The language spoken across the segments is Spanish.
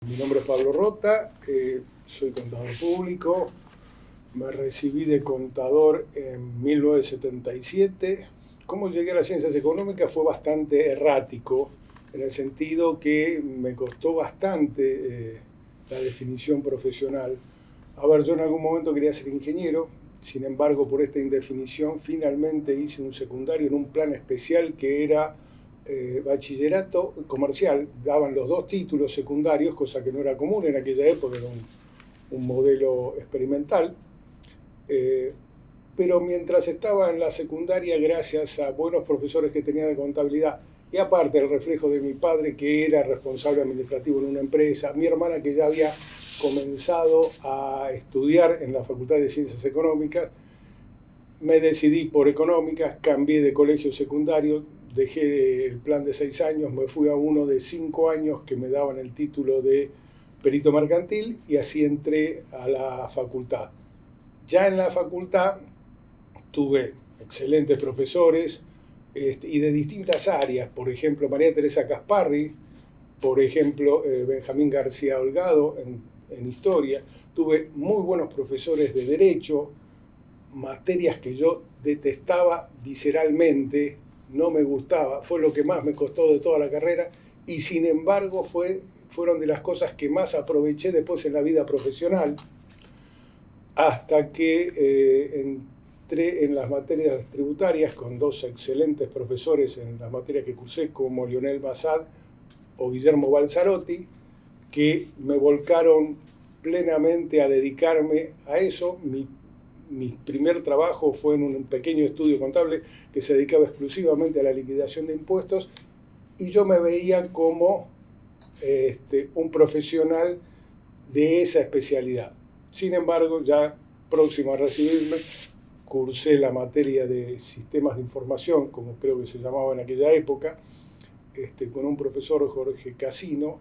Mi nombre es Pablo Rota, soy contador público, me recibí de contador en 1977. Cómo llegué a las ciencias económicas fue bastante errático, en el sentido que me costó bastante la definición profesional. A ver, yo en algún momento quería ser ingeniero, sin embargo, por esta indefinición, finalmente hice un secundario en un plan especial que era bachillerato comercial. Daban los dos títulos secundarios, cosa que no era común en aquella época, era un modelo experimental. Pero mientras estaba en la secundaria, gracias a buenos profesores que tenía de contabilidad, y aparte el reflejo de mi padre, que era responsable administrativo en una empresa, mi hermana, que ya había comenzado a estudiar en la Facultad de Ciencias Económicas, me decidí por económicas, cambié de colegio secundario, dejé el plan de 6 años, me fui a uno de 5 años que me daban el título de perito mercantil y así entré a la facultad. Ya en la facultad tuve excelentes profesores y de distintas áreas, por ejemplo María Teresa Casparri, por ejemplo Benjamín García Holgado en historia. Tuve muy buenos profesores de derecho, materias que yo detestaba visceralmente, no me gustaba, fue lo que más me costó de toda la carrera y sin embargo fueron de las cosas que más aproveché después en la vida profesional, hasta que entré en las materias tributarias con dos excelentes profesores en las materias que cursé, como Lionel Massad o Guillermo Balzarotti, que me volcaron plenamente a dedicarme a eso. Mi primer trabajo fue en un pequeño estudio contable que se dedicaba exclusivamente a la liquidación de impuestos y yo me veía como un profesional de esa especialidad. Sin embargo, ya próximo a recibirme, cursé la materia de sistemas de información, como creo que se llamaba en aquella época, con un profesor, Jorge Casino,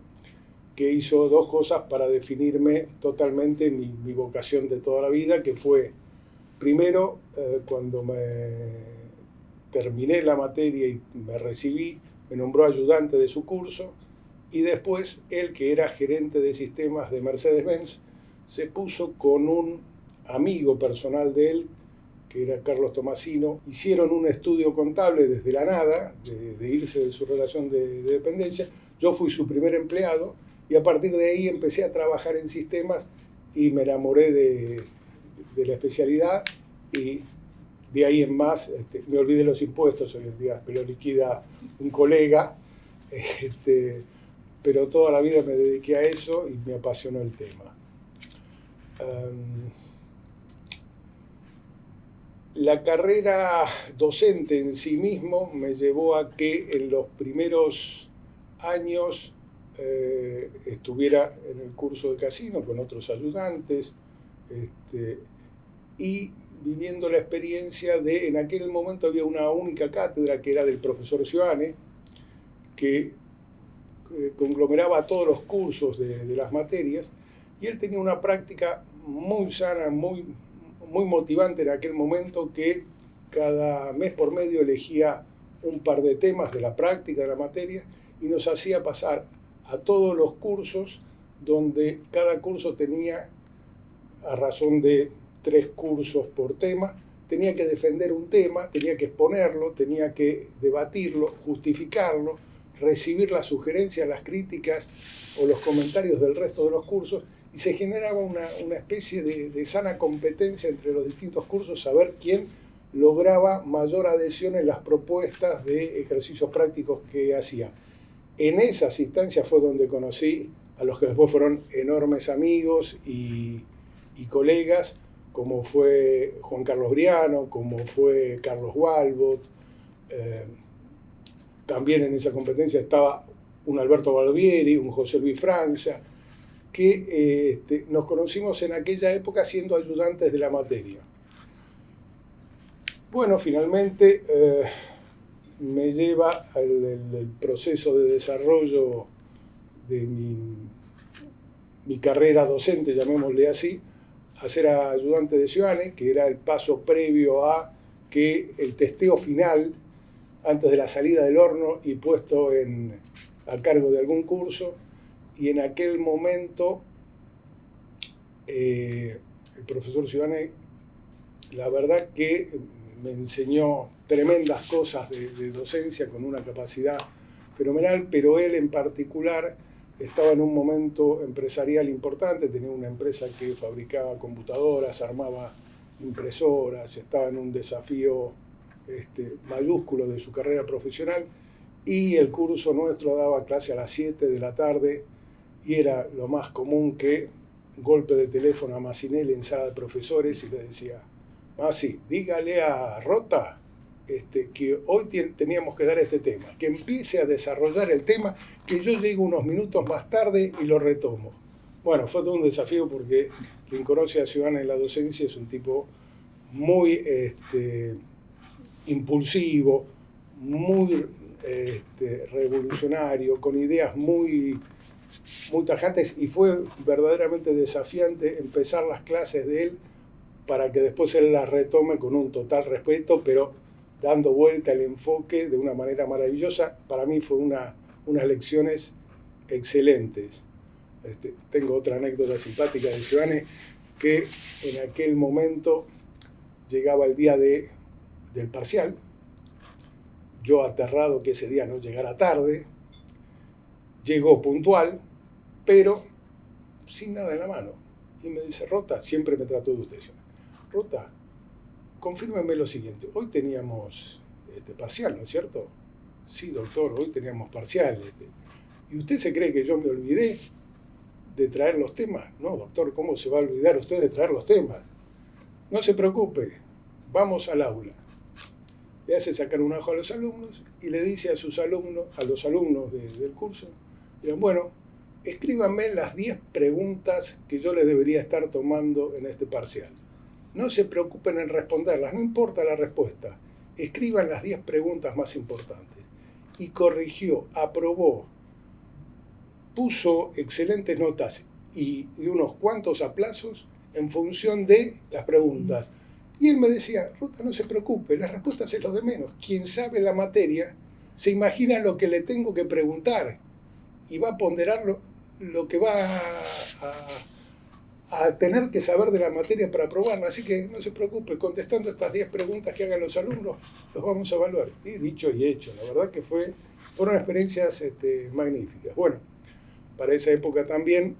que hizo dos cosas para definirme totalmente mi vocación de toda la vida, que fue, primero, cuando terminé la materia y me recibí, me nombró ayudante de su curso, y después él, que era gerente de sistemas de Mercedes-Benz, se puso con un amigo personal de él, que era Carlos Tomasino, hicieron un estudio contable desde la nada, de irse de su relación de dependencia. Yo fui su primer empleado y a partir de ahí empecé a trabajar en sistemas y me enamoré de la especialidad y de ahí en más me olvidé los impuestos hoy en día, pero liquida un colega, pero toda la vida me dediqué a eso y me apasionó el tema. La carrera docente en sí mismo me llevó a que en los primeros años estuviera en el curso de casino con otros ayudantes y viviendo la experiencia de, en aquel momento había una única cátedra que era del profesor Sioane, que conglomeraba todos los cursos de las materias, y él tenía una práctica muy sana, muy motivante en aquel momento, que cada mes por medio elegía un par de temas de la práctica de la materia y nos hacía pasar a todos los cursos, donde cada curso tenía, a razón de 3 cursos por tema, tenía que defender un tema, tenía que exponerlo, tenía que debatirlo, justificarlo, recibir las sugerencias, las críticas o los comentarios del resto de los cursos, y se generaba una especie de sana competencia entre los distintos cursos, saber quién lograba mayor adhesión en las propuestas de ejercicios prácticos que hacía. En esas instancias fue donde conocí a los que después fueron enormes amigos y colegas, como fue Juan Carlos Briano, como fue Carlos Walbot. También en esa competencia estaba un Alberto Balbieri, un José Luis Francia, que nos conocimos en aquella época siendo ayudantes de la materia. Bueno, finalmente me lleva el proceso de desarrollo de mi carrera docente, llamémosle así, a ser ayudante de Sioane, que era el paso previo a que el testeo final, antes de la salida del horno y puesto a cargo de algún curso, y en aquel momento el profesor Ciudadane, la verdad que me enseñó tremendas cosas de docencia con una capacidad fenomenal, pero él en particular estaba en un momento empresarial importante, tenía una empresa que fabricaba computadoras, armaba impresoras, estaba en un desafío mayúsculo de su carrera profesional, y el curso nuestro daba clase a las 7 de la tarde y era lo más común que golpe de teléfono a Massinelli en sala de profesores y le decía: Masi, dígale a Rota que hoy teníamos que dar este tema, que empiece a desarrollar el tema, que yo llego unos minutos más tarde y lo retomo. Bueno, fue todo un desafío porque quien conoce a Ciudadane en la docencia es un tipo muy impulsivo, muy revolucionario, con ideas muy tajantes, y fue verdaderamente desafiante empezar las clases de él para que después él las retome con un total respeto, pero dando vuelta el enfoque de una manera maravillosa. Para mí fue unas lecciones excelentes. Tengo otra anécdota simpática de Ciudadane, que en aquel momento llegaba el día del parcial, yo aterrado que ese día no llegara tarde, llegó puntual, pero sin nada en la mano. Y me dice: Rota, siempre me trató de usted, Rota, confírmeme lo siguiente, hoy teníamos parcial, ¿no es cierto? Sí, doctor, hoy teníamos parcial. ¿Y usted se cree que yo me olvidé de traer los temas? No, doctor, ¿cómo se va a olvidar usted de traer los temas? No se preocupe, vamos al aula. Le hace sacar un ojo a los alumnos y le dice a los alumnos del curso, digan: bueno, escríbanme las 10 preguntas que yo les debería estar tomando en este parcial. No se preocupen en responderlas, no importa la respuesta. Escriban las 10 preguntas más importantes. Y corrigió, aprobó, puso excelentes notas y unos cuantos aplausos en función de las preguntas. Y él me decía: Rota, no se preocupe, las respuestas es lo de menos. Quien sabe la materia se imagina lo que le tengo que preguntar y va a ponderar lo que va a tener que saber de la materia para aprobarla. Así que no se preocupe, contestando estas 10 preguntas que hagan los alumnos, los vamos a evaluar. Y dicho y hecho, la verdad que fueron experiencias magníficas. Bueno, para esa época también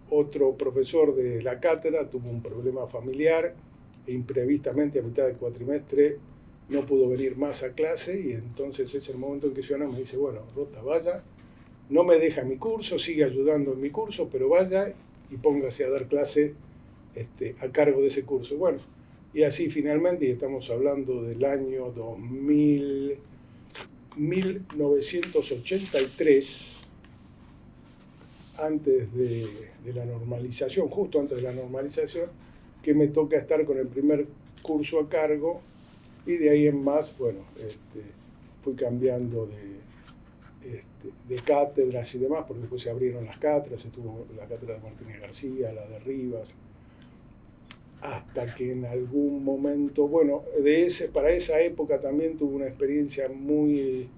otro profesor de la cátedra tuvo un problema familiar e imprevistamente a mitad del cuatrimestre no pudo venir más a clase, y entonces es el momento en que Ciudadane me dice: bueno, Rota, vaya, no me deja mi curso, sigue ayudando en mi curso, pero vaya y póngase a dar clase a cargo de ese curso. Bueno, y así finalmente, y estamos hablando del año 1983, antes de la normalización, justo antes de la normalización, que me toca estar con el primer curso a cargo, y de ahí en más, bueno, fui cambiando de cátedras y demás, porque después se abrieron las cátedras, estuvo la cátedra de Martínez García, la de Rivas, hasta que en algún momento, bueno, para esa época también tuve una experiencia muy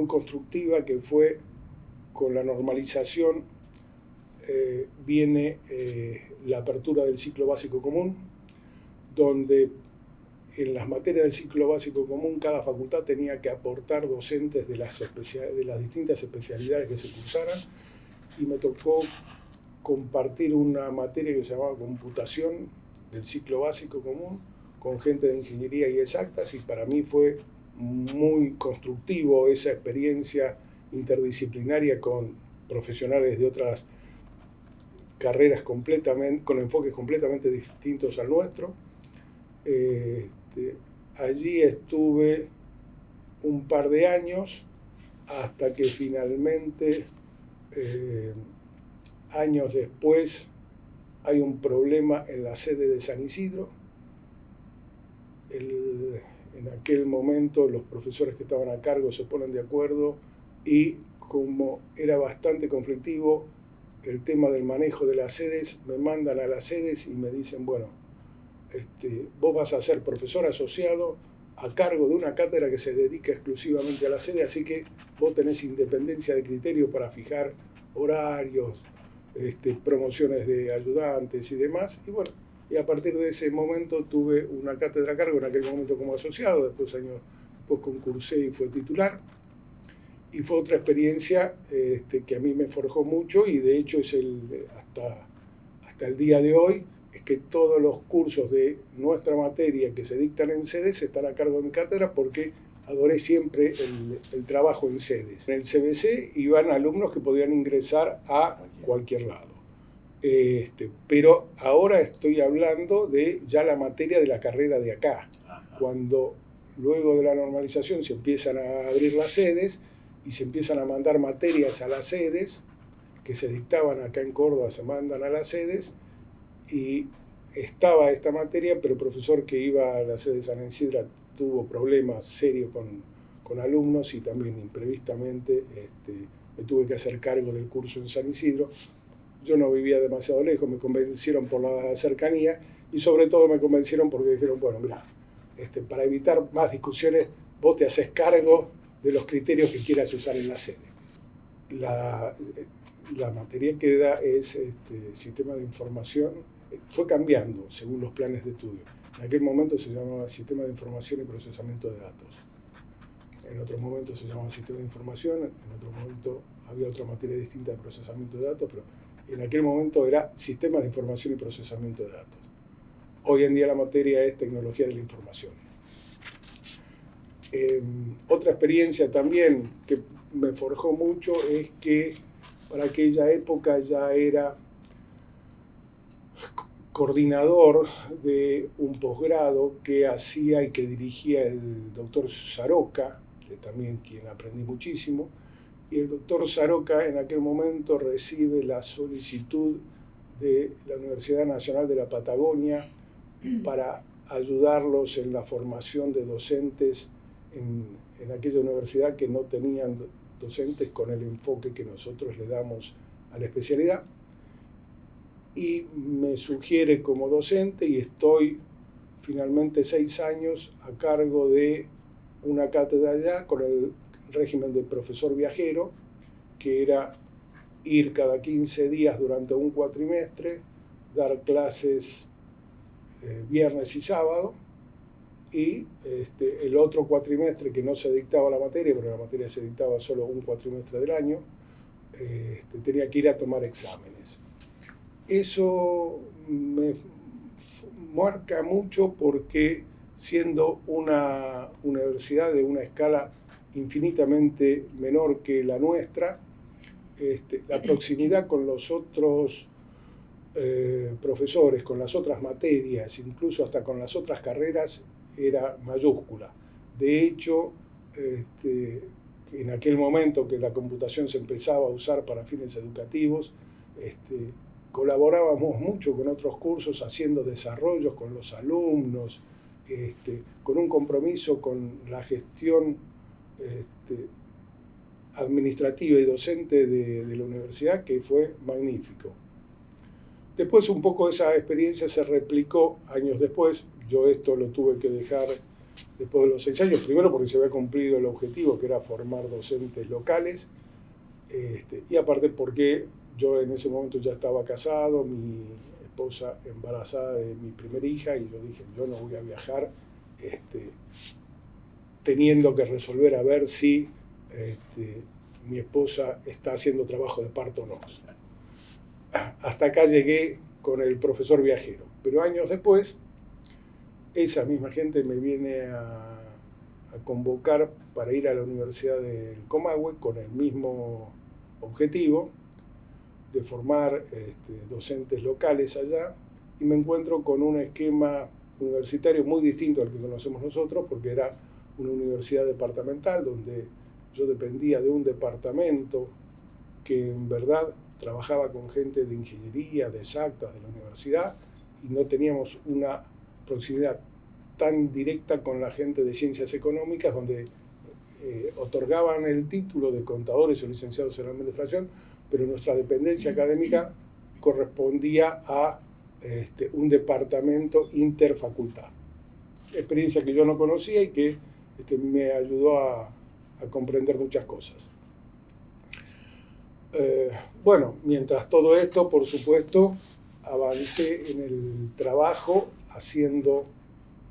constructiva, que fue con la normalización, viene la apertura del ciclo básico común, donde en las materias del ciclo básico común cada facultad tenía que aportar docentes de las distintas especialidades que se cursaran, y me tocó compartir una materia que se llamaba computación del ciclo básico común con gente de ingeniería y exactas, y para mí fue muy constructivo esa experiencia interdisciplinaria con profesionales de otras carreras con enfoques completamente distintos al nuestro. Allí estuve un par de años hasta que finalmente, años después, hay un problema en la sede de San Isidro. En aquel momento los profesores que estaban a cargo se ponen de acuerdo, y como era bastante conflictivo el tema del manejo de las sedes, me mandan a las sedes y me dicen: bueno, vos vas a ser profesor asociado a cargo de una cátedra que se dedica exclusivamente a la sede, así que vos tenés independencia de criterio para fijar horarios, promociones de ayudantes y demás. Y bueno, y a partir de ese momento tuve una cátedra a cargo, en aquel momento como asociado, después años después concursé y fue titular. Y fue otra experiencia que a mí me forjó mucho, y de hecho es hasta el día de hoy, es que todos los cursos de nuestra materia que se dictan en sedes están a cargo de mi cátedra, porque adoré siempre el trabajo en sedes. En el CBC iban alumnos que podían ingresar a cualquier lado. Pero ahora estoy hablando de ya la materia de la carrera de acá. Cuando luego de la normalización se empiezan a abrir las sedes y se empiezan a mandar materias a las sedes, que se dictaban acá en Córdoba, se mandan a las sedes, y estaba esta materia, pero el profesor que iba a la sede de San Isidro tuvo problemas serios con alumnos, y también imprevistamente me tuve que hacer cargo del curso en San Isidro. Yo no vivía demasiado lejos, me convencieron por la cercanía, y sobre todo me convencieron porque dijeron, bueno, mira, para evitar más discusiones, vos te haces cargo de los criterios que quieras usar en la sede. La materia que da es sistema de información. Fue cambiando según los planes de estudio. En aquel momento se llamaba Sistema de Información y Procesamiento de Datos. En otro momento se llamaba Sistema de Información, en otro momento había otra materia distinta de procesamiento de datos, pero en aquel momento era Sistemas de Información y Procesamiento de Datos. Hoy en día la materia es Tecnología de la Información. Otra experiencia también que me forjó mucho es que para aquella época ya era coordinador de un posgrado que hacía y que dirigía el doctor Saroca, que también quien aprendí muchísimo, y el doctor Saroca en aquel momento recibe la solicitud de la Universidad Nacional de la Patagonia para ayudarlos en la formación de docentes en aquella universidad que no tenían docentes con el enfoque que nosotros le damos a la especialidad. Y me sugiere como docente, y estoy finalmente 6 años a cargo de una cátedra allá con el régimen de profesor viajero, que era ir cada 15 días durante un cuatrimestre, dar clases viernes y sábado, y el otro cuatrimestre que no se dictaba la materia, porque la materia se dictaba solo un cuatrimestre del año, tenía que ir a tomar exámenes. Eso me marca mucho porque, siendo una universidad de una escala infinitamente menor que la nuestra, la proximidad con los otros profesores, con las otras materias, incluso hasta con las otras carreras, era mayúscula. De hecho, en aquel momento que la computación se empezaba a usar para fines educativos, colaborábamos mucho con otros cursos, haciendo desarrollos con los alumnos, con un compromiso con la gestión administrativa y docente de la universidad, que fue magnífico. Después un poco esa experiencia se replicó años después. Yo esto lo tuve que dejar después de los 6 años, primero porque se había cumplido el objetivo, que era formar docentes locales, y aparte porque yo en ese momento ya estaba casado, mi esposa embarazada de mi primera hija, y yo dije, yo no voy a viajar teniendo que resolver a ver si mi esposa está haciendo trabajo de parto o no. Hasta acá llegué con el profesor viajero, pero años después esa misma gente me viene a convocar para ir a la Universidad del Comahue con el mismo objetivo de formar docentes locales allá, y me encuentro con un esquema universitario muy distinto al que conocemos nosotros, porque era una universidad departamental donde yo dependía de un departamento que en verdad trabajaba con gente de ingeniería, de exactas de la universidad, y no teníamos una proximidad tan directa con la gente de ciencias económicas, donde otorgaban el título de contadores o licenciados en administración, pero nuestra dependencia académica correspondía a un departamento interfacultad. Experiencia que yo no conocía y que me ayudó a comprender muchas cosas. Eh, bueno, mientras todo esto, por supuesto, avancé en el trabajo haciendo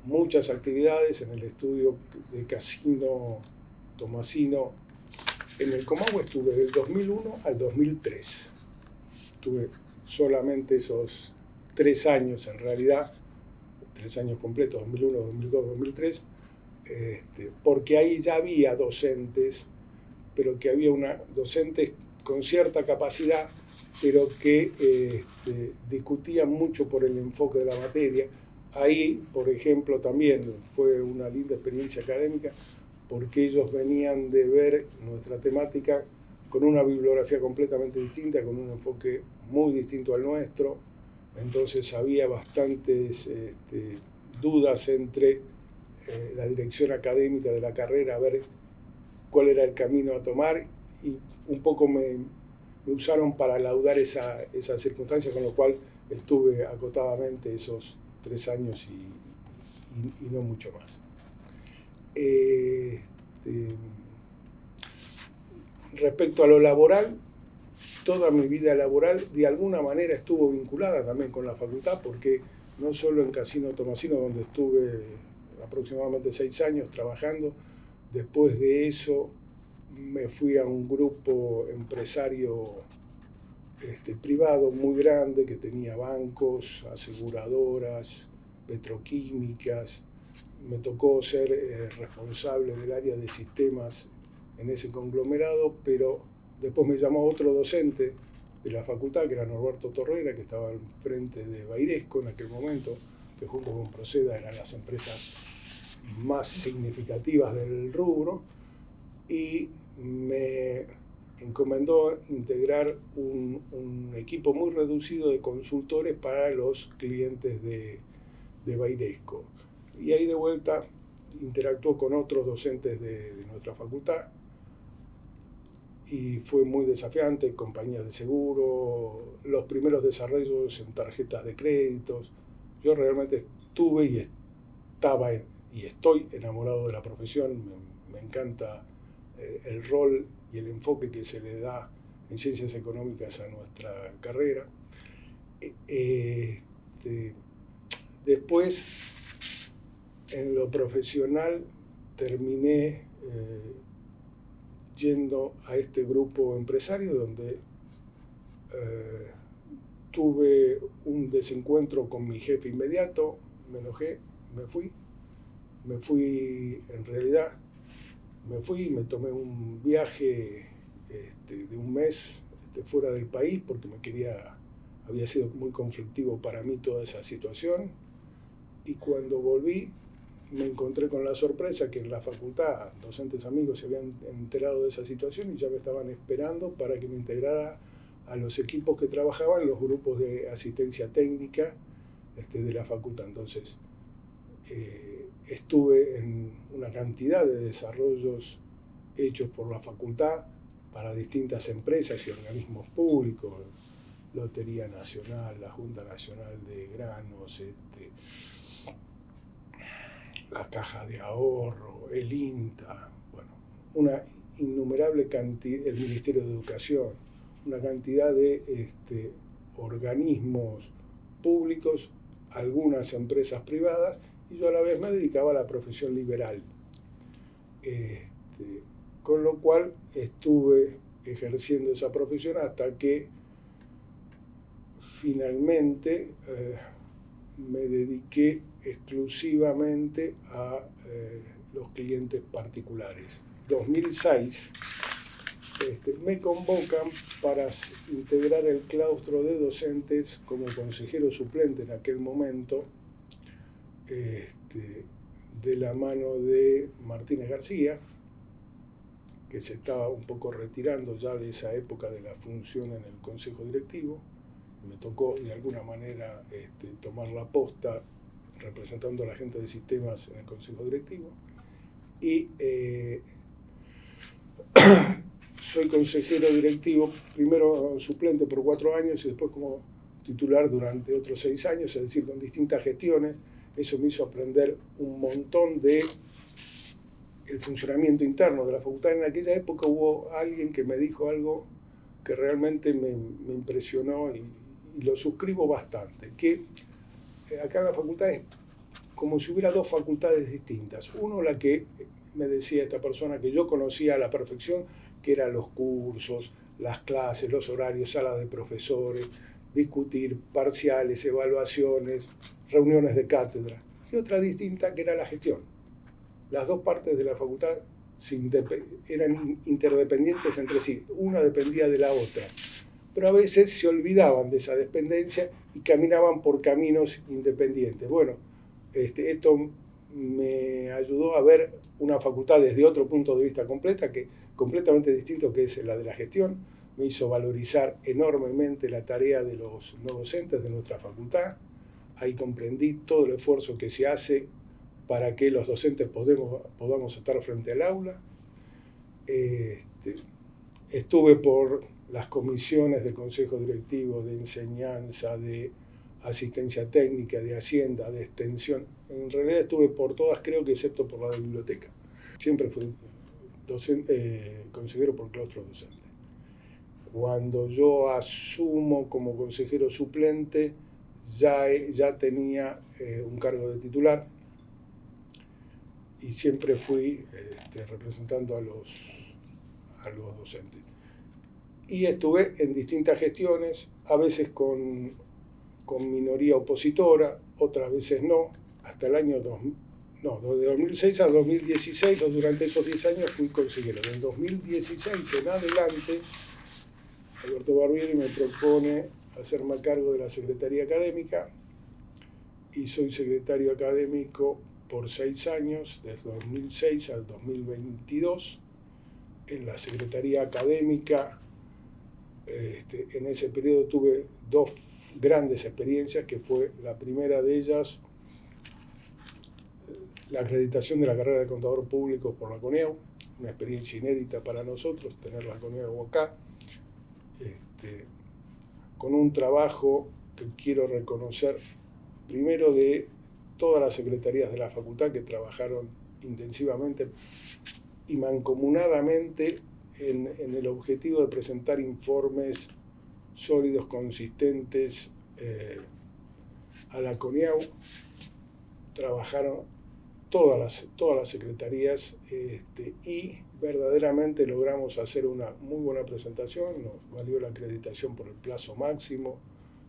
muchas actividades en el estudio de Casino Tomasino. En el Comahue estuve del 2001 al 2003. Estuve solamente esos 3 años en realidad, 3 años completos, 2001, 2002, 2003, porque ahí ya había docentes, pero que había docentes con cierta capacidad, pero que discutían mucho por el enfoque de la materia. Ahí, por ejemplo, también fue una linda experiencia académica, porque ellos venían de ver nuestra temática con una bibliografía completamente distinta, con un enfoque muy distinto al nuestro. Entonces había bastantes dudas entre la dirección académica de la carrera, a ver cuál era el camino a tomar, y un poco me usaron para laudar esa circunstancia, con lo cual estuve acotadamente esos 3 años y no mucho más. Respecto a lo laboral, toda mi vida laboral de alguna manera estuvo vinculada también con la facultad, porque no solo en Casino Tomasino, donde estuve aproximadamente 6 años trabajando, después de eso me fui a un grupo empresario privado muy grande que tenía bancos, aseguradoras, petroquímicas. Me tocó ser responsable del área de sistemas en ese conglomerado, pero después me llamó otro docente de la facultad, que era Norberto Torrera, que estaba al frente de Bairesco en aquel momento, que junto con Proceda eran las empresas más significativas del rubro, y me encomendó integrar un equipo muy reducido de consultores para los clientes de Bairesco. Y ahí de vuelta interactuó con otros docentes de nuestra facultad, y fue muy desafiante, compañías de seguro, los primeros desarrollos en tarjetas de créditos. Yo realmente estuve y estaba y estoy enamorado de la profesión. Me encanta el rol y el enfoque que se le da en ciencias económicas a nuestra carrera. Después, en lo profesional, terminé yendo a este grupo empresario donde tuve un desencuentro con mi jefe inmediato, me enojé, me fui en realidad, me tomé un viaje de un mes fuera del país, porque había sido muy conflictivo para mí toda esa situación, y cuando volví me encontré con la sorpresa que en la facultad docentes amigos se habían enterado de esa situación y ya me estaban esperando para que me integrara a los equipos que trabajaban en los grupos de asistencia técnica de la facultad. Entonces estuve en una cantidad de desarrollos hechos por la facultad para distintas empresas y organismos públicos, Lotería Nacional, la Junta Nacional de Granos, la Caja de Ahorro, el INTA, bueno, una innumerable cantidad, el Ministerio de Educación, una cantidad de organismos públicos, algunas empresas privadas, y yo a la vez me dedicaba a la profesión liberal. Con lo cual estuve ejerciendo esa profesión hasta que finalmente me dediqué exclusivamente a los clientes particulares. 2006 me convocan para integrar el claustro de docentes como consejero suplente en aquel momento, de la mano de Martínez García, que se estaba un poco retirando ya de esa época de la función en el consejo directivo. Me tocó de alguna manera tomar la posta representando a la gente de sistemas en el consejo directivo, y soy consejero directivo, primero suplente por 4 años y después como titular durante otros 6 años, es decir, con distintas gestiones. Eso me hizo aprender un montón de el funcionamiento interno de la facultad. En aquella época hubo alguien que me dijo algo que realmente me impresionó y lo suscribo bastante, que acá en la facultad es como si hubiera dos facultades distintas. Uno, la que me decía esta persona que yo conocía a la perfección, que eran los cursos, las clases, los horarios, salas de profesores, discutir parciales, evaluaciones, reuniones de cátedra. Y otra distinta que era la gestión. Las dos partes de la facultad eran interdependientes entre sí, una dependía de la otra, pero a veces se olvidaban de esa dependencia y caminaban por caminos independientes. Bueno, esto me ayudó a ver una facultad desde otro punto de vista completamente distinto, que es la de la gestión. Me hizo valorizar enormemente la tarea de los no docentes de nuestra facultad. Ahí comprendí todo el esfuerzo que se hace para que los docentes podamos estar frente al aula. Estuve por las comisiones del Consejo Directivo de Enseñanza, de Asistencia Técnica, de Hacienda, de Extensión. En realidad estuve por todas, creo que excepto por la de Biblioteca. Siempre fui consejero por claustro docente. Cuando yo asumo como consejero suplente, ya tenía un cargo de titular y siempre fui representando a los docentes. Y estuve en distintas gestiones, a veces con minoría opositora, otras veces no, hasta el año 2000. No, de 2006 a 2016, durante esos 10 años fui consejero. En 2016 en adelante, Alberto Barbieri me propone hacerme cargo de la Secretaría Académica y soy secretario académico por 6 años, desde 2006 al 2022. En la Secretaría Académica, en ese periodo tuve 2 grandes experiencias, que fue la primera de ellas, la acreditación de la carrera de contador público por la CONEAU, una experiencia inédita para nosotros, tener la CONEAU acá, con un trabajo que quiero reconocer primero de todas las secretarías de la facultad que trabajaron intensivamente y mancomunadamente en el objetivo de presentar informes sólidos, consistentes a la CONEAU. Trabajaron todas las secretarías y verdaderamente logramos hacer una muy buena presentación. Nos valió la acreditación por el plazo máximo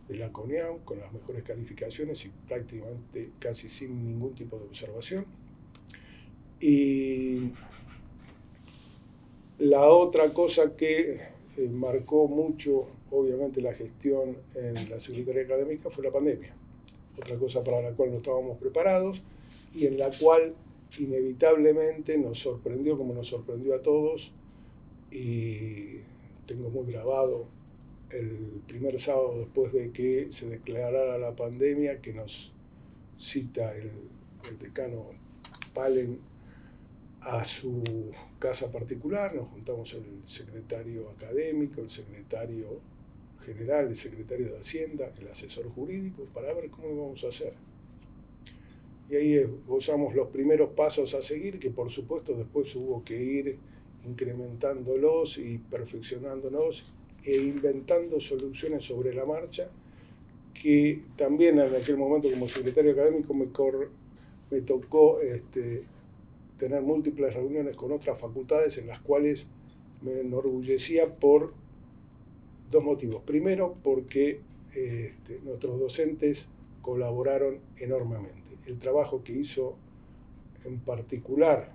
de la CONEAU con las mejores calificaciones y prácticamente casi sin ningún tipo de observación. Y la otra cosa que marcó mucho, obviamente, la gestión en la Secretaría Académica fue la pandemia. Otra cosa para la cual no estábamos preparados y en la cual inevitablemente nos sorprendió, como nos sorprendió a todos, y tengo muy grabado el primer sábado después de que se declarara la pandemia, que nos cita el decano Palen a su casa particular. Nos juntamos el secretario académico, el secretario general, el secretario de Hacienda, el asesor jurídico, para ver cómo íbamos a hacer. Y ahí esbozamos los primeros pasos a seguir, que por supuesto después hubo que ir incrementándolos y perfeccionándolos e inventando soluciones sobre la marcha, que también en aquel momento como secretario académico me tocó tener múltiples reuniones con otras facultades en las cuales me enorgullecía por 2 motivos. Primero, porque nuestros docentes colaboraron enormemente. El trabajo que hizo en particular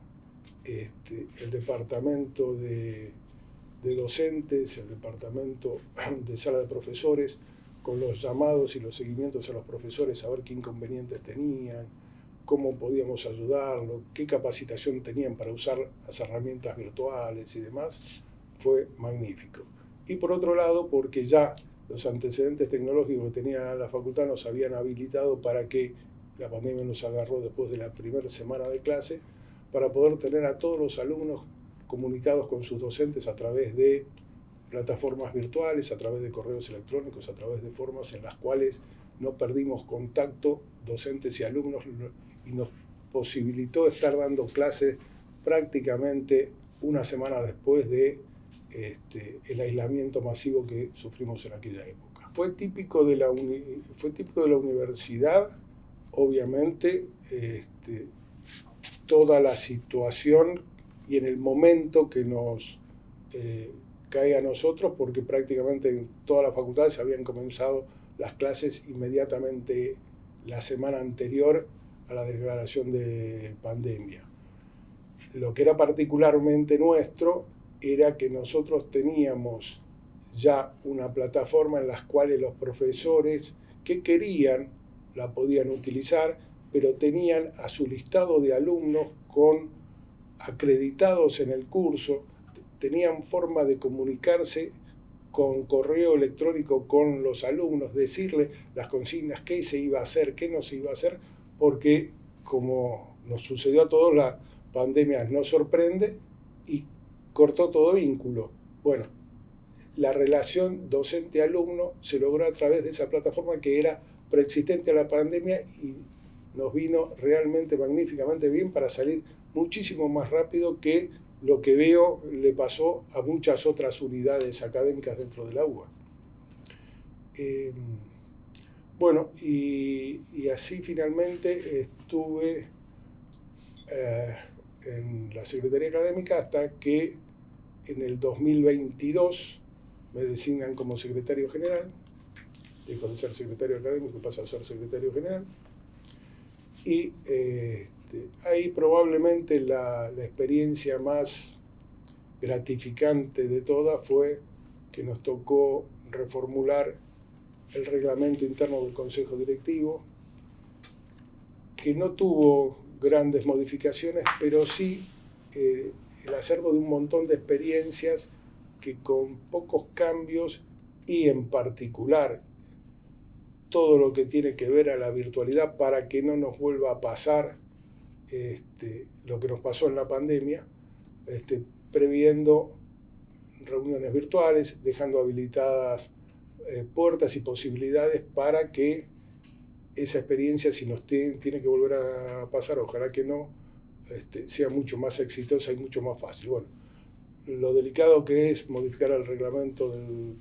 el departamento de docentes, el departamento de sala de profesores, con los llamados y los seguimientos a los profesores a ver qué inconvenientes tenían, cómo podíamos ayudarlo, qué capacitación tenían para usar las herramientas virtuales y demás, fue magnífico. Y por otro lado, porque ya los antecedentes tecnológicos que tenía la facultad nos habían habilitado para que la pandemia nos agarró después de la primera semana de clase, para poder tener a todos los alumnos comunicados con sus docentes a través de plataformas virtuales, a través de correos electrónicos, a través de formas en las cuales no perdimos contacto docentes y alumnos, y nos posibilitó estar dando clases prácticamente una semana después de el aislamiento masivo que sufrimos en aquella época. Fue típico de la universidad, obviamente, toda la situación y en el momento que nos cae a nosotros, porque prácticamente en todas las facultades habían comenzado las clases inmediatamente la semana anterior a la declaración de pandemia. Lo que era particularmente nuestro era que nosotros teníamos ya una plataforma en la cual los profesores que querían la podían utilizar, pero tenían a su listado de alumnos acreditados en el curso, tenían forma de comunicarse con correo electrónico con los alumnos, decirles las consignas, qué se iba a hacer, qué no se iba a hacer, porque como nos sucedió a todos, la pandemia nos sorprende y cortó todo vínculo. Bueno, la relación docente-alumno se logró a través de esa plataforma que era preexistente a la pandemia y nos vino realmente magníficamente bien para salir muchísimo más rápido que lo que veo le pasó a muchas otras unidades académicas dentro de la UBA. Bueno, y así finalmente estuve en la Secretaría Académica hasta que en el 2022 me designan como secretario general. Dejo de ser secretario académico, paso a ser secretario general. Y ahí probablemente la experiencia más gratificante de todas fue que nos tocó reformular el reglamento interno del Consejo Directivo, que no tuvo grandes modificaciones, pero sí el acervo de un montón de experiencias que con pocos cambios y en particular todo lo que tiene que ver a la virtualidad para que no nos vuelva a pasar lo que nos pasó en la pandemia, previendo reuniones virtuales, dejando habilitadas puertas y posibilidades para que esa experiencia, si nos tiene que volver a pasar, ojalá que no, sea mucho más exitosa y mucho más fácil. Bueno, lo delicado que es modificar el reglamento del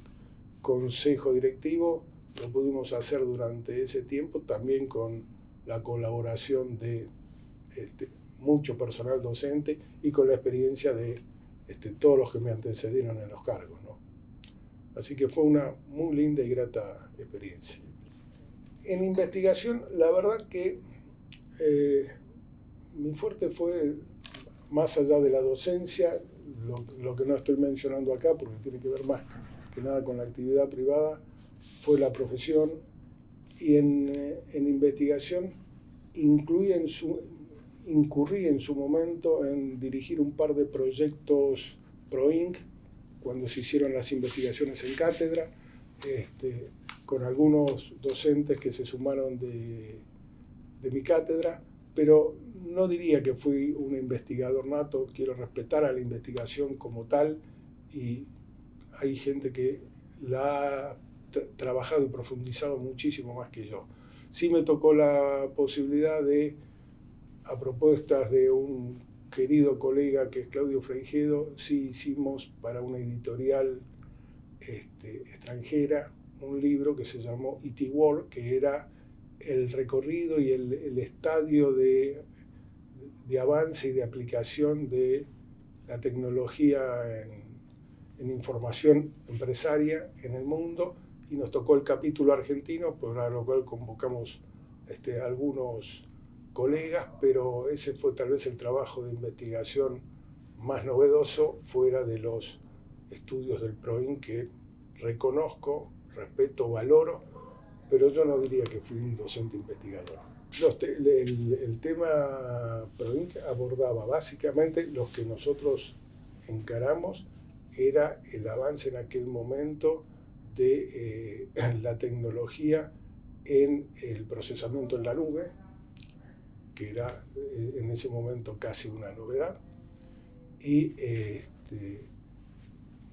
Consejo Directivo, lo pudimos hacer durante ese tiempo, también con la colaboración de mucho personal docente y con la experiencia de todos los que me antecedieron en los cargos, ¿no? Así que fue una muy linda y grata experiencia. En investigación, la verdad que mi fuerte fue, más allá de la docencia, lo que no estoy mencionando acá, porque tiene que ver más que nada con la actividad privada, fue la profesión, y en investigación incurrí en su momento en dirigir un par de proyectos PROINC, cuando se hicieron las investigaciones en cátedra, con algunos docentes que se sumaron de mi cátedra, pero no diría que fui un investigador nato. Quiero respetar a la investigación como tal, y hay gente que la ha trabajado y profundizado muchísimo más que yo. Sí me tocó la posibilidad de, a propuestas de un querido colega que es Claudio Fraijedo, sí hicimos para una editorial extranjera un libro que se llamó IT World, que era el recorrido y el estadio de avance y de aplicación de la tecnología en información empresaria en el mundo, y nos tocó el capítulo argentino, para lo cual convocamos algunos colegas, pero ese fue tal vez el trabajo de investigación más novedoso fuera de los estudios del PROIN, que reconozco, respeto, valoro, pero yo no diría que fui un docente investigador. El tema PROIN abordaba básicamente lo que nosotros encaramos era el avance en aquel momento de la tecnología en el procesamiento en la nube, que era en ese momento casi una novedad, y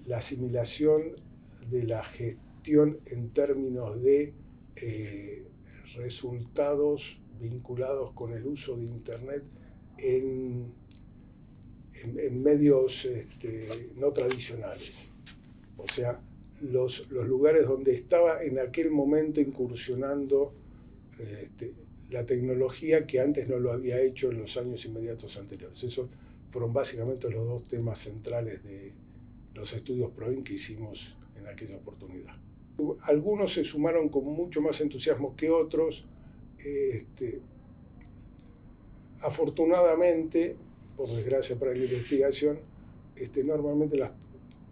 la asimilación de la gestión en términos de resultados vinculados con el uso de Internet en en medios no tradicionales. O sea, los lugares donde estaba en aquel momento incursionando la tecnología que antes no lo había hecho en los años inmediatos anteriores. Esos fueron básicamente los dos temas centrales de los estudios PROIN que hicimos en aquella oportunidad. Algunos se sumaron con mucho más entusiasmo que otros. Afortunadamente, por desgracia para la investigación, normalmente las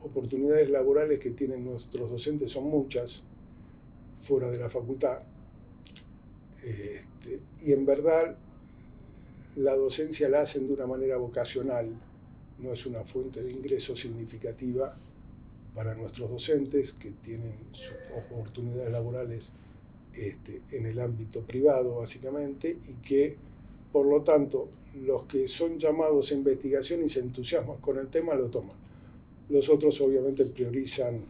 oportunidades laborales que tienen nuestros docentes son muchas fuera de la facultad. Y en verdad la docencia la hacen de una manera vocacional, no es una fuente de ingreso significativa para nuestros docentes que tienen sus oportunidades laborales en el ámbito privado básicamente, y que por lo tanto los que son llamados a investigación y se entusiasman con el tema lo toman. Los otros obviamente priorizan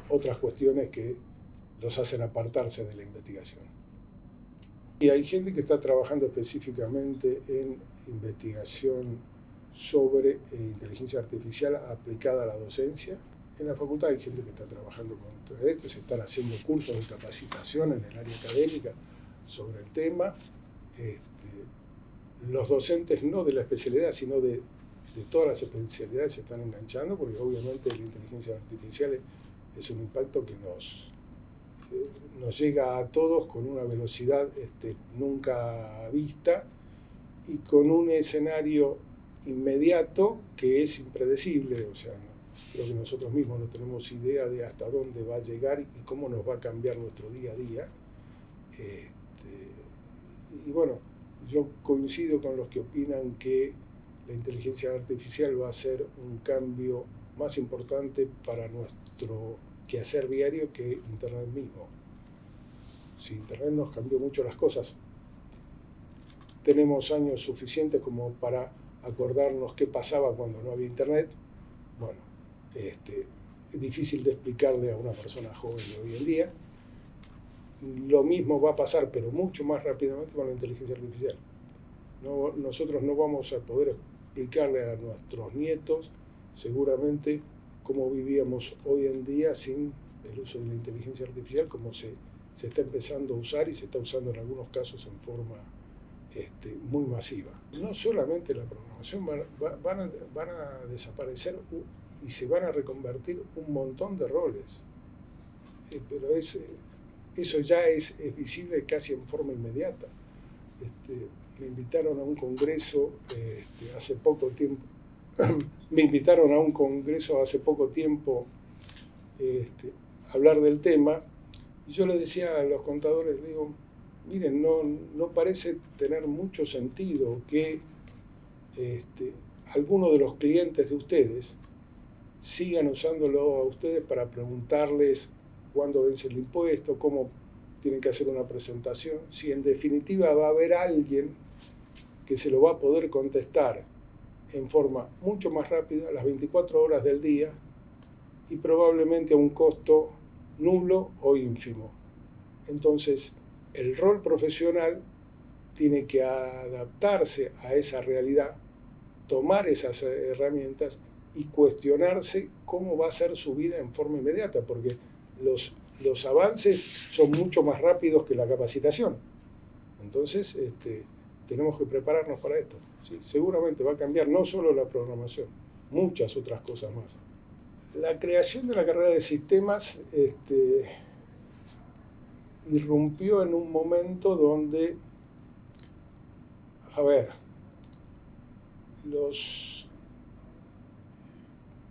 otras cuestiones que los hacen apartarse de la investigación. Y hay gente que está trabajando específicamente en investigación sobre inteligencia artificial aplicada a la docencia. En la facultad hay gente que está trabajando con esto, se están haciendo cursos de capacitación en el área académica sobre el tema. Los docentes no de la especialidad, sino de todas las especialidades se están enganchando, porque obviamente la inteligencia artificial es un impacto que nos llega a todos con una velocidad nunca vista y con un escenario inmediato que es impredecible. O sea, creo que nosotros mismos no tenemos idea de hasta dónde va a llegar y cómo nos va a cambiar nuestro día a día. Y bueno, yo coincido con los que opinan que la inteligencia artificial va a ser un cambio más importante para nuestro quehacer diario que Internet mismo. Si Internet nos cambió mucho las cosas, tenemos años suficientes como para acordarnos qué pasaba cuando no había Internet. Bueno, es difícil de explicarle a una persona joven de hoy en día. Lo mismo va a pasar, pero mucho más rápidamente con la inteligencia artificial. Nosotros no vamos a poder explicarle a nuestros nietos seguramente cómo vivíamos hoy en día sin el uso de la inteligencia artificial, como se está empezando a usar y se está usando en algunos casos en forma muy masiva. No solamente la programación, van a desaparecer y se van a reconvertir un montón de roles, pero eso ya es visible casi en forma inmediata. Me invitaron a un congreso hace poco tiempo. Me invitaron a un congreso hace poco tiempo a hablar del tema, y yo les decía a los contadores, les digo, miren, no parece tener mucho sentido que algunos de los clientes de ustedes sigan usándolo a ustedes para preguntarles cuándo vence el impuesto, cómo tienen que hacer una presentación, si en definitiva va a haber alguien que se lo va a poder contestar en forma mucho más rápida, las 24 horas del día, y probablemente a un costo nulo o ínfimo. Entonces, el rol profesional tiene que adaptarse a esa realidad, tomar esas herramientas y cuestionarse cómo va a ser su vida en forma inmediata, porque los avances son mucho más rápidos que la capacitación. Entonces, tenemos que prepararnos para esto. ¿Sí? Seguramente va a cambiar no solo la programación, muchas otras cosas más. La creación de la carrera de sistemas irrumpió en un momento donde, los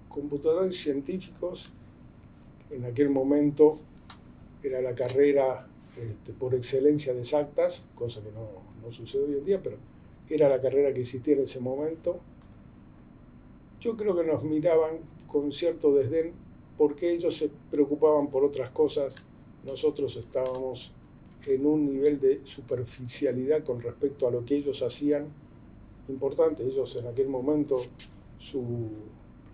computadores científicos, en aquel momento era la carrera por excelencia de exactas, cosa que no sucede hoy en día, pero era la carrera que existía en ese momento. Yo creo que nos miraban con cierto desdén porque ellos se preocupaban por otras cosas. Nosotros estábamos en un nivel de superficialidad con respecto a lo que ellos hacían importante. Ellos en aquel momento su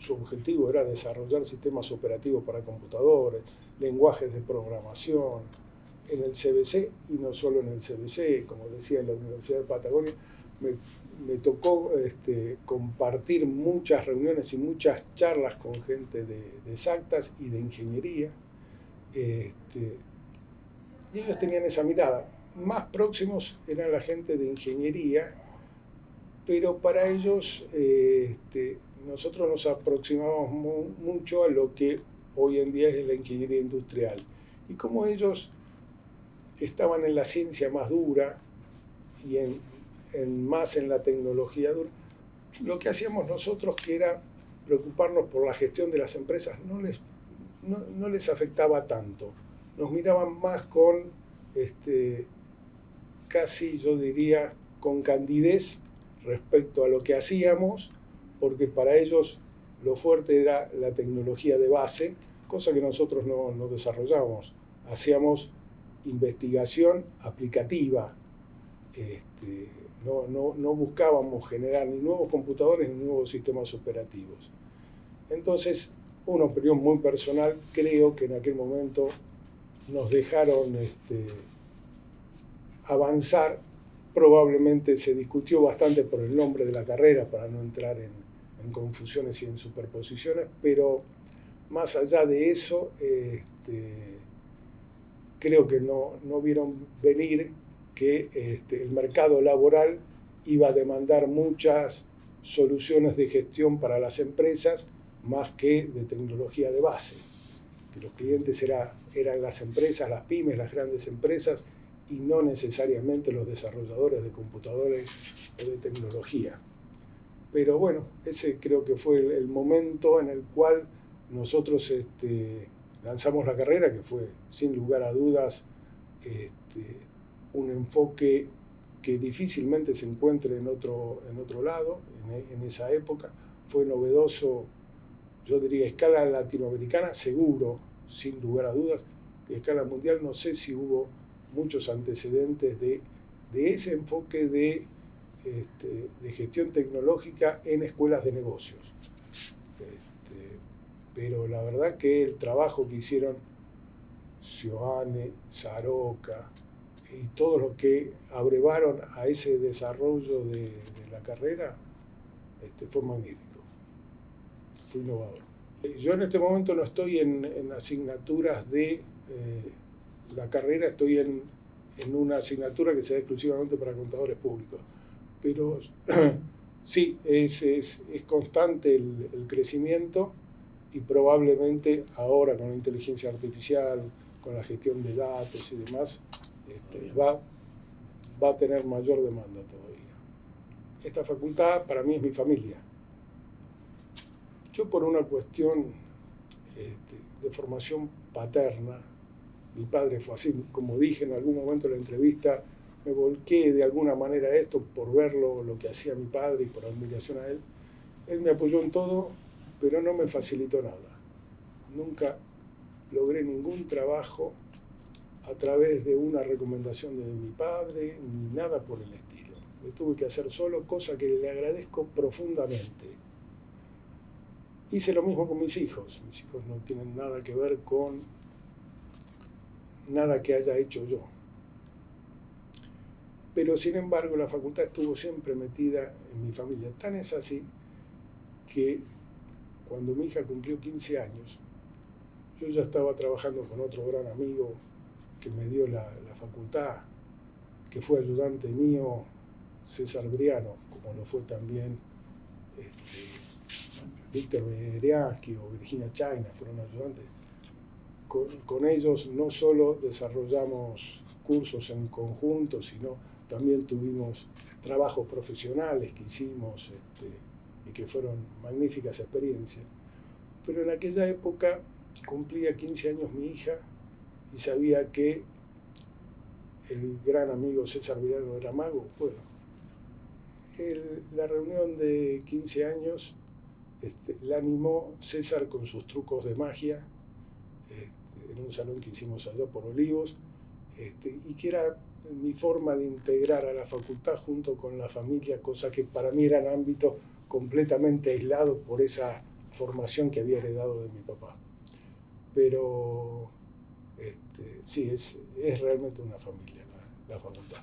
objetivo era desarrollar sistemas operativos para computadores, lenguajes de programación, en el CBC y no solo en el CBC, como decía en la Universidad de Patagonia. me tocó compartir muchas reuniones y muchas charlas con gente de exactas y de ingeniería. Y ellos tenían esa mirada. Más próximos eran la gente de ingeniería, pero para ellos nosotros nos aproximamos mucho a lo que hoy en día es la ingeniería industrial. Y como ellos estaban en la ciencia más dura y más en la tecnología dura, lo que hacíamos nosotros, que era preocuparnos por la gestión de las empresas, no les afectaba tanto. Nos miraban más con, casi yo diría, con candidez respecto a lo que hacíamos, porque para ellos lo fuerte era la tecnología de base, cosa que nosotros no desarrollábamos. Hacíamos investigación aplicativa. No buscábamos generar ni nuevos computadores ni nuevos sistemas operativos. Entonces, una opinión muy personal, creo que en aquel momento nos dejaron avanzar. Probablemente se discutió bastante por el nombre de la carrera para no entrar en confusiones y en superposiciones, pero más allá de eso, creo que no vieron venir que el mercado laboral iba a demandar muchas soluciones de gestión para las empresas más que de tecnología de base. Que los clientes eran las empresas, las pymes, las grandes empresas, y no necesariamente los desarrolladores de computadores o de tecnología. Pero bueno, ese creo que fue el momento en el cual nosotros lanzamos la carrera, que fue sin lugar a dudas un enfoque que difícilmente se encuentre en otro lado, en esa época. Fue novedoso, yo diría, a escala latinoamericana, seguro, sin lugar a dudas, y a escala mundial no sé si hubo muchos antecedentes de ese enfoque de gestión tecnológica en escuelas de negocios. Pero la verdad que el trabajo que hicieron Sioane, Saroca y todos los que abrevaron a ese desarrollo de la carrera fue magnífico, fue innovador. Yo en este momento no estoy en asignaturas de la carrera, estoy en una asignatura que se da exclusivamente para contadores públicos. Pero sí, es constante el crecimiento, y probablemente ahora con la inteligencia artificial, con la gestión de datos y demás, va a tener mayor demanda todavía. Esta facultad para mí es mi familia. Yo, por una cuestión de formación paterna, mi padre fue así, como dije en algún momento de la entrevista, me volqué de alguna manera a esto por ver lo que hacía mi padre y por admiración a él. Él me apoyó en todo, pero no me facilitó nada. Nunca logré ningún trabajo a través de una recomendación de mi padre, ni nada por el estilo. Lo tuve que hacer solo, cosa que le agradezco profundamente. Hice lo mismo con mis hijos. Mis hijos no tienen nada que ver con nada que haya hecho yo. Pero sin embargo la facultad estuvo siempre metida en mi familia. Tan es así que cuando mi hija cumplió 15 años, yo ya estaba trabajando con otro gran amigo que me dio la facultad, que fue ayudante mío, César Briano, como lo fue también Víctor Beriansky o Virginia China, fueron ayudantes. Con ellos no solo desarrollamos cursos en conjunto, sino también tuvimos trabajos profesionales que hicimos y que fueron magníficas experiencias. Pero en aquella época cumplía 15 años mi hija y sabía que el gran amigo César Briano era mago. Bueno, la reunión de 15 años la animó César con sus trucos de magia, en un salón que hicimos allá por Olivos, y que era mi forma de integrar a la facultad junto con la familia, cosa que para mí eran ámbitos completamente aislados por esa formación que había heredado de mi papá. Pero sí, es realmente una familia la facultad.